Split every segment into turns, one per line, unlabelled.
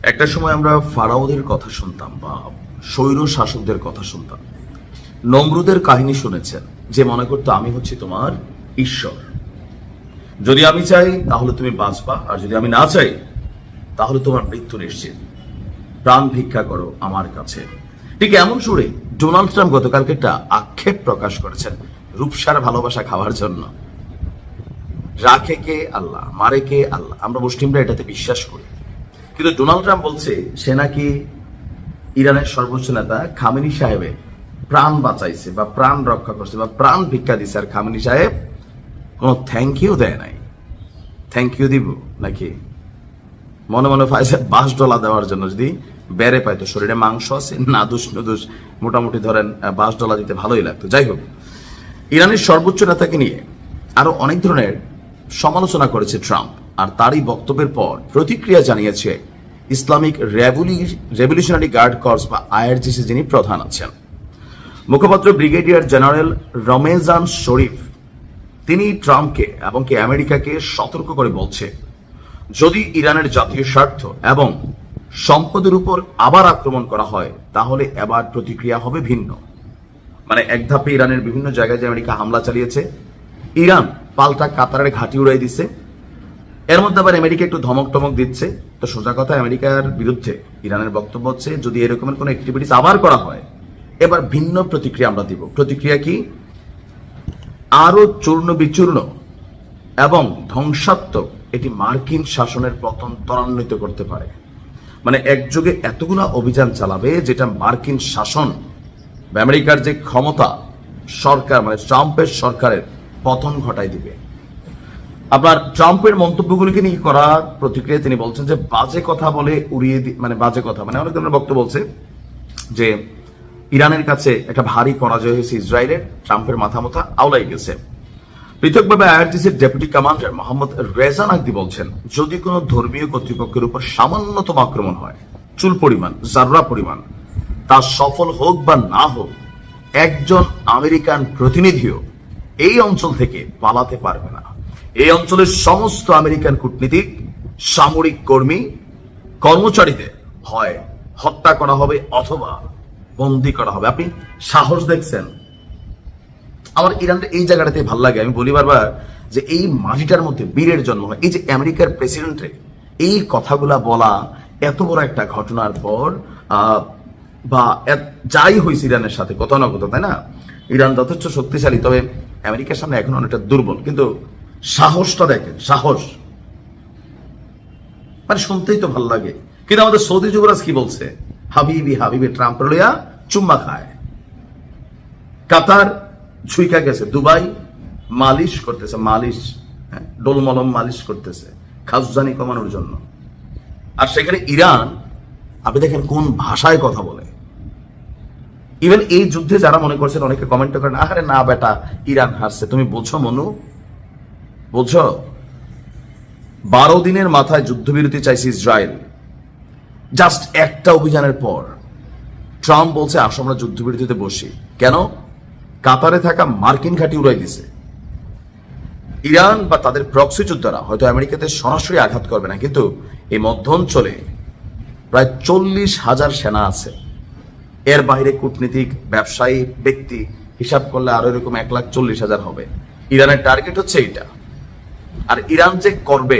একটা সময় আমরা ফারাওদের কথা শুনতাম বা স্বৈর শাসকদের কথা শুনতাম। নমরুদের কাহিনী শুনেছেন, যে মনে করতো আমি হচ্ছি তোমার ঈশ্বর, যদি আমি চাই তাহলে তুমি বাঁচবা, আর যদি আমি না চাই তাহলে তোমার মৃত্যু নিশ্চিত, প্রাণ ভিক্ষা করো আমার কাছে। ঠিক এমন সুরে ডোনাল্ড ট্রাম্প গতকালকে একটা আক্ষেপ প্রকাশ করেছেন রূপসার ভালোবাসা খাওয়ার জন্য। রাখে কে আল্লাহ, মারে কে আল্লাহ, আমরা মুসলিমরা এটাতে বিশ্বাস করি। কিন্তু ডোনাল্ড ট্রাম্প বলছে সে নাকি ইরানের সর্বোচ্চ নেতা খামেনি সাহেবের প্রাণ বাঁচাইছে বা প্রাণ রক্ষা করছে বা প্রাণ ভিক্ষা দিছে, আর খামেনি সাহেব কোনো থ্যাংক ইউ দেয় নাই। থ্যাংক ইউ দিব নাকি? মনে মনে পাইছে $5 দেওয়ার জন্য, যদি বেড়ে পাইতো, শরীরে মাংস আছে, নাদুস নুদুস মোটামুটি ধরেন $5 দিতে ভালোই লাগতো। যাই হোক, ইরানের সর্বোচ্চ নেতাকে নিয়ে আরো অনেক ধরনের সমালোচনা করেছে ট্রাম্প, আর তারই বক্তব্যের পর প্রতিক্রিয়া জানিয়েছে ইসলামিক রেভলিউশনারি গার্ড কর্পস বা আইআরজিসি যিনি প্রধান আছেন। মুখপাত্র ব্রিগেডিয়ার জেনারেল রমেজান শরীফ তিনি ট্রাম্পকে এবং আমেরিকাকে সতর্ক করে বলছে, যদি ইরানের জাতীয় স্বার্থ এবং সম্পদের উপর আবার আক্রমণ করা হয় তাহলে এবার প্রতিক্রিয়া হবে ভিন্ন। মানে এক ধাপে ইরানের বিভিন্ন জায়গায় যে আমেরিকা হামলা চালিয়েছে, ইরান পাল্টা কাতারের ঘাঁটি উড়াই দিচ্ছে, এর মধ্যে আবার আমেরিকা একটু ধমক টমক দিচ্ছে। তো সোজা কথা, আমেরিকার বিরুদ্ধে ইরানের বক্তব্য হচ্ছে যদি এরকমের কোনো অ্যাক্টিভিটিস আবার করা হয় এবার ভিন্ন প্রতিক্রিয়া আমরা দিব। প্রতিক্রিয়া কি? আরো চূর্ণ বিচূর্ণ এবং ধ্বংসাত্মক এটি মার্কিন শাসনের পতন ত্বরান্বিত করতে পারে। মানে একযোগে এতগুলো অভিযান চালাবে যেটা মার্কিন শাসন বা আমেরিকার যে ক্ষমতা সরকার, মানে ট্রাম্পের সরকারের পতন ঘটাই দিবে। আপনার ট্রাম্পের মন্তব্যগুলিকে নিয়ে করা প্রতিক্রিয়া তিনি বলছেন যে বাজে কথা বলে উড়িয়ে মানে বাজে কথা, মানে অনেক ধরনের বক্তব্য বলছে যে ইরানের কাছে একটা ভারী পরাজয় হয়েছে ইসরায়েলের, ট্রাম্পের মাথা মাথা আওলাই গেছে। পৃথকভাবে আইআরজিসির deputy commander Mohammad Reza Naqdi বলছেন, যদি কোনো ধর্মীয় কর্তৃপক্ষের উপর সামান্যতম আক্রমণ হয়, চুল পরিমাণ, জাররা পরিমাণ, তা সফল হোক বা না হোক, একজন আমেরিকান প্রতিনিধিও এই অঞ্চল থেকে পালাতে পারবে না। এই অঞ্চলের সমস্ত আমেরিকান কূটনীতিক, সামরিক কর্মী, কর্মচারীদের হয় হত্যা করা হবে অথবা বন্দী করা হবে। আপনি সাহস দেখছেন? আমার ইরানের এই জায়গাটাতে ভালো লাগে, আমি বলি বারবার যে এই মাটিটার মধ্যে বীরের জন্ম হয়। এই যে আমেরিকার প্রেসিডেন্টের এই কথাগুলা বলা, এত বড় একটা ঘটনার পর বা যাই হয়েছে ইরানের সাথে কত না কত, তাই না? ইরান যথেষ্ট শক্তিশালী, তবে আমেরিকার সামনে এখন অনেকটা দুর্বল। কিন্তু সাহসটা দেখেন, সাহস মানে শুনতেই তো ভালো লাগে। কিন্তু আমাদের সৌদি যুবরাজ কি বলছে? হাবিবি হাবিবি ট্রাম্প লইয়া চুম্মা খায়। কাতার ছুইকা গেছে, দুবাই মালিশ করতেছে, মালিশ, ডোলমলম মালিশ করতেছে খাসজানি কমানোর জন্য। আর সেখানে ইরান, আপনি দেখেন কোন ভাষায় কথা বলে। ইভেন এই যুদ্ধে যারা মনে করছেন, অনেকে কমেন্ট করেন, আরে না বেটা ইরান হারছে, তুমি বোঝো মনু, বোঝো 12 দিনের মাথায় যুদ্ধবিরতি চাইছে ইসরায়েল, জাস্ট একটা অভিযানের পর। ট্রাম্প বলছে আসো আমরা যুদ্ধবিরতিতে বসি। কেন? কাতারে থাকা মার্কিন ঘাঁটি উড়াই দিছে। ইরান বা তাদের প্রক্সি যোদ্ধারা হয়তো আমেরিকাতে সরাসরি আঘাত করবে না, কিন্তু এই মধ্য অঞ্চলে প্রায় 40,000 সেনা আছে। এর বাইরে কূটনীতিক, ব্যবসায়ী, ব্যক্তি হিসাব করলে আরো এরকম 1,40,000 হবে। ইরানের টার্গেট হচ্ছে এটা। আর ইরান যে করবে,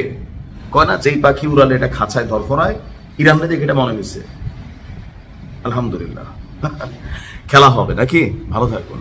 কয় না যেই পাখি উড়ালে এটা খাঁচায় ধরফরায়, ইরানের দিকে এটা মনে হয়েছে। আলহামদুলিল্লাহ, খেলা হবে নাকি? ভালো থাকুন।